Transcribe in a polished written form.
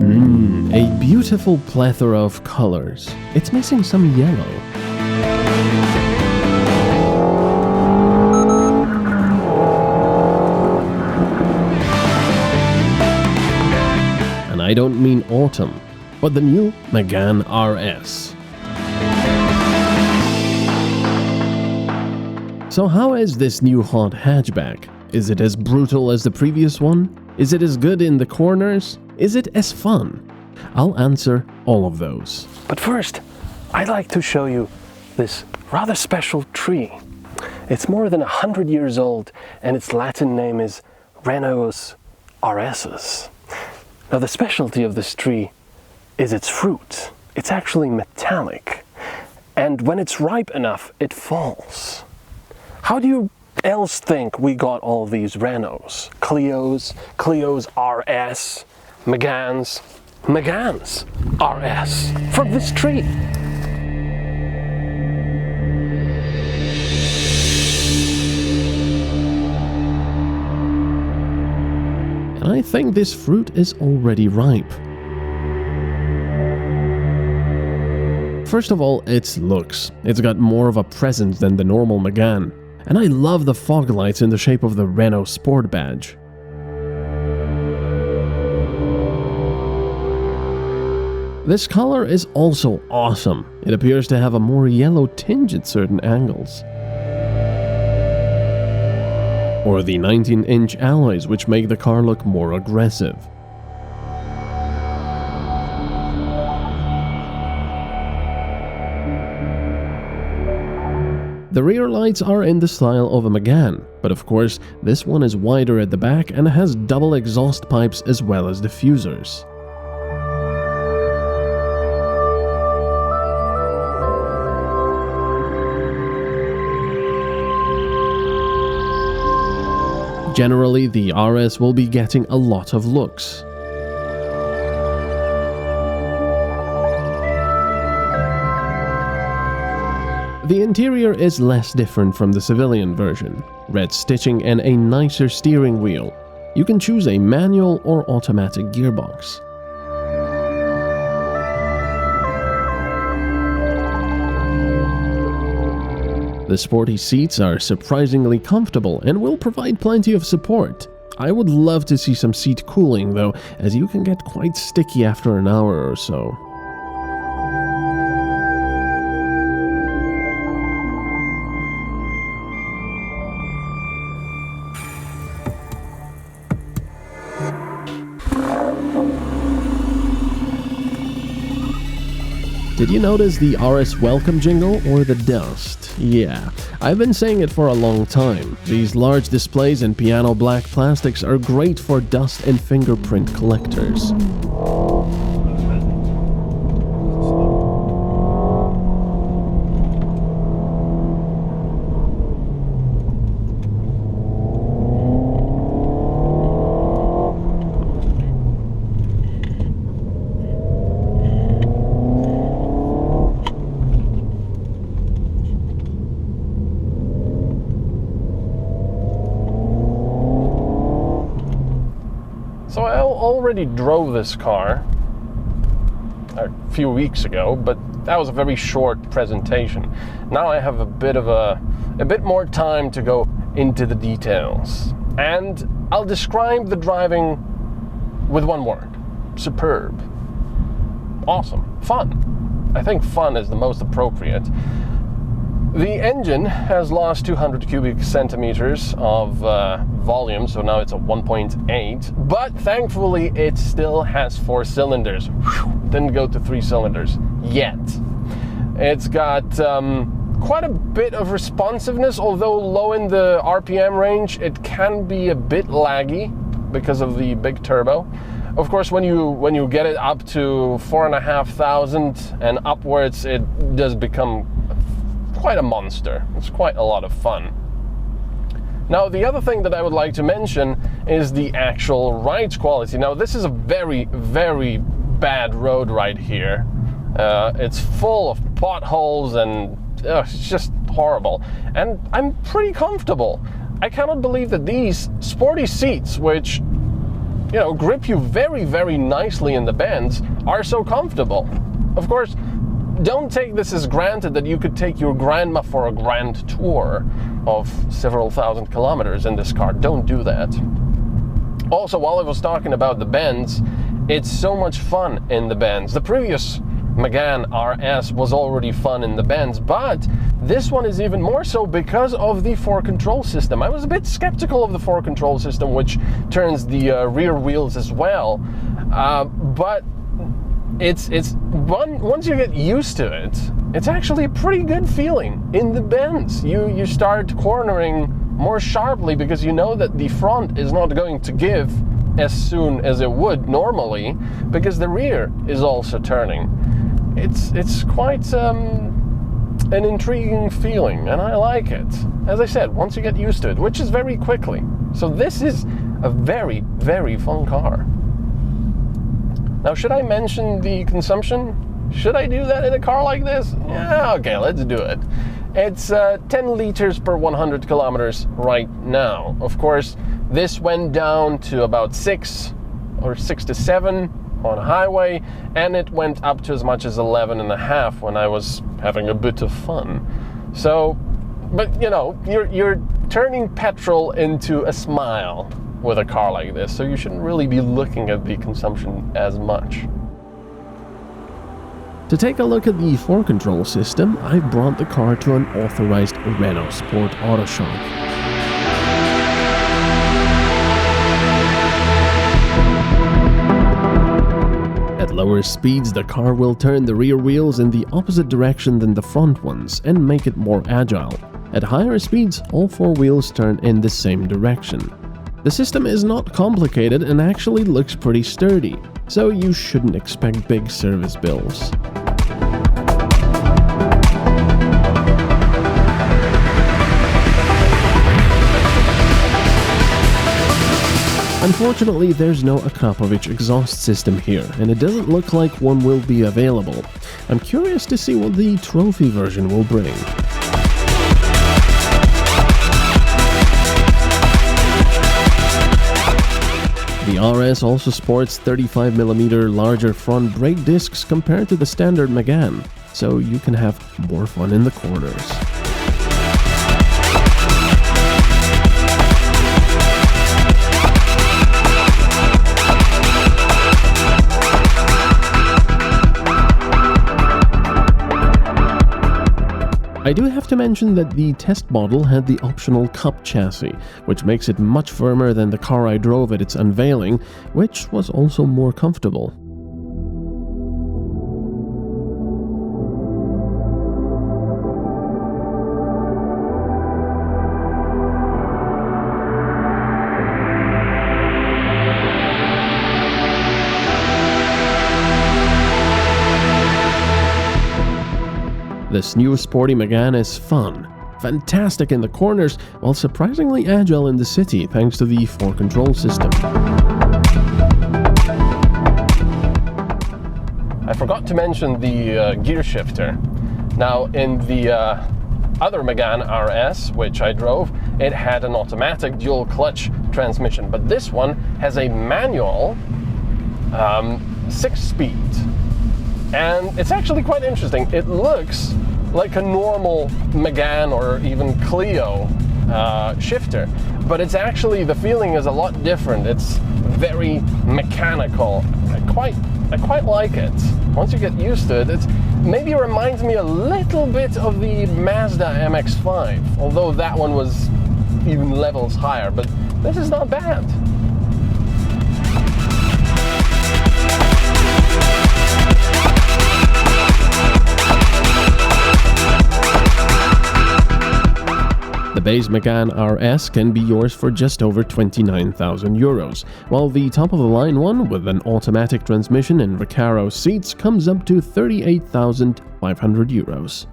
A beautiful plethora of colors. It's missing some yellow. And I don't mean autumn, but the new Megane R.S. So how is this new hot hatchback? Is it as brutal as the previous one? Is it as good in the corners? Is it as fun? I'll answer all of those. But first, I'd like to show you this rather special tree. It's more than 100 years old and its Latin name is Renault R.S. Now the specialty of this tree is its fruit. It's actually metallic, and when it's ripe enough, it falls. How do you else think we got all these Renaults, Clio's R.S, Meganes R.S from this tree? And I think this fruit is already ripe. First of all, its looks. It's got more of a presence than the normal Megane. And I love the fog lights in the shape of the Renault Sport badge. This color is also awesome. It appears to have a more yellow tinge at certain angles. Or the 19-inch alloys, which make the car look more aggressive. The rear lights are in the style of a Megane, but of course this one is wider at the back and has double exhaust pipes as well as diffusers. Generally, the RS will be getting a lot of looks. The interior is less different from the civilian version. Red stitching and a nicer steering wheel. You can choose a manual or automatic gearbox. The sporty seats are surprisingly comfortable and will provide plenty of support. I would love to see some seat cooling though, as you can get quite sticky after an hour or so. Did you notice the RS welcome jingle or the dust? Yeah, I've been saying it for a long time. These large displays and piano black plastics are great for dust and fingerprint collectors. So I already drove this car a few weeks ago, but that was a very short presentation. Now I have a bit more time to go into the details, and I'll describe the driving with one word: superb. Awesome. Fun. I think fun is the most appropriate. The engine has lost 200 cubic centimeters of volume, so now it's a 1.8, but thankfully it still has 4 cylinders. Whew, didn't go to 3 cylinders yet. It's got quite a bit of responsiveness, although low in the RPM range, it can be a bit laggy because of the big turbo. Of course, when you get it up to 4,500 and upwards, it does become quite a monster. It's quite a lot of fun. Now, the other thing that I would like to mention is the actual ride quality. Now, this is a very, very bad road right here. It's full of potholes and it's just horrible. And I'm pretty comfortable. I cannot believe that these sporty seats, which grip you very, very nicely in the bends are so comfortable. Of course, don't take this as granted that you could take your grandma for a grand tour of several thousand kilometers in this car. Don't do that. Also, while I was talking about the bends, it's so much fun in the bends. The previous Megane R.S. was already fun in the bends, but this one is even more so because of the 4Control system. I was a bit skeptical of the 4Control system, which turns the rear wheels as well, but once you get used to it, it's actually a pretty good feeling in the bends. You start cornering more sharply because you know that the front is not going to give as soon as it would normally, because the rear is also turning. It's quite an intriguing feeling, and I like it. As I said, once you get used to it, which is very quickly. So this is a very, very fun car. Now, should I mention the consumption? Should I do that in a car like this? Yeah, okay, let's do it. It's 10 liters per 100 kilometers right now. Of course, this went down to about 6 to 7 on highway, and it went up to as much as 11.5 when I was having a bit of fun. So, but you're turning petrol into a smile with a car like this, so you shouldn't really be looking at the consumption as much. To take a look at the 4Control system, I've brought the car to an authorized Renault Sport auto shop. At lower speeds, the car will turn the rear wheels in the opposite direction than the front ones and make it more agile. At higher speeds, all 4 wheels turn in the same direction. The system is not complicated and actually looks pretty sturdy, so you shouldn't expect big service bills. Unfortunately, there's no Akrapovic exhaust system here, and it doesn't look like one will be available. I'm curious to see what the trophy version will bring. The RS also sports 35mm larger front brake discs compared to the standard Megane, so you can have more fun in the corners. I do have to mention that the test model had the optional cup chassis, which makes it much firmer than the car I drove at its unveiling, which was also more comfortable. This new sporty Megane is fun, fantastic in the corners, while surprisingly agile in the city thanks to the 4Control system. I forgot to mention the gear shifter. Now, in the other Megane R.S, which I drove, it had an automatic dual clutch transmission, but this one has a manual 6-speed. And it's actually quite interesting. It looks like a normal Megane or even Clio shifter, but it's actually, the feeling is a lot different. It's very mechanical. I quite like it. Once you get used to it, it maybe reminds me a little bit of the Mazda MX-5, although that one was even levels higher, but this is not bad. The base Megane R.S can be yours for just over 29,000 euros, while the top-of-the-line one with an automatic transmission and Recaro seats comes up to 38,500 euros.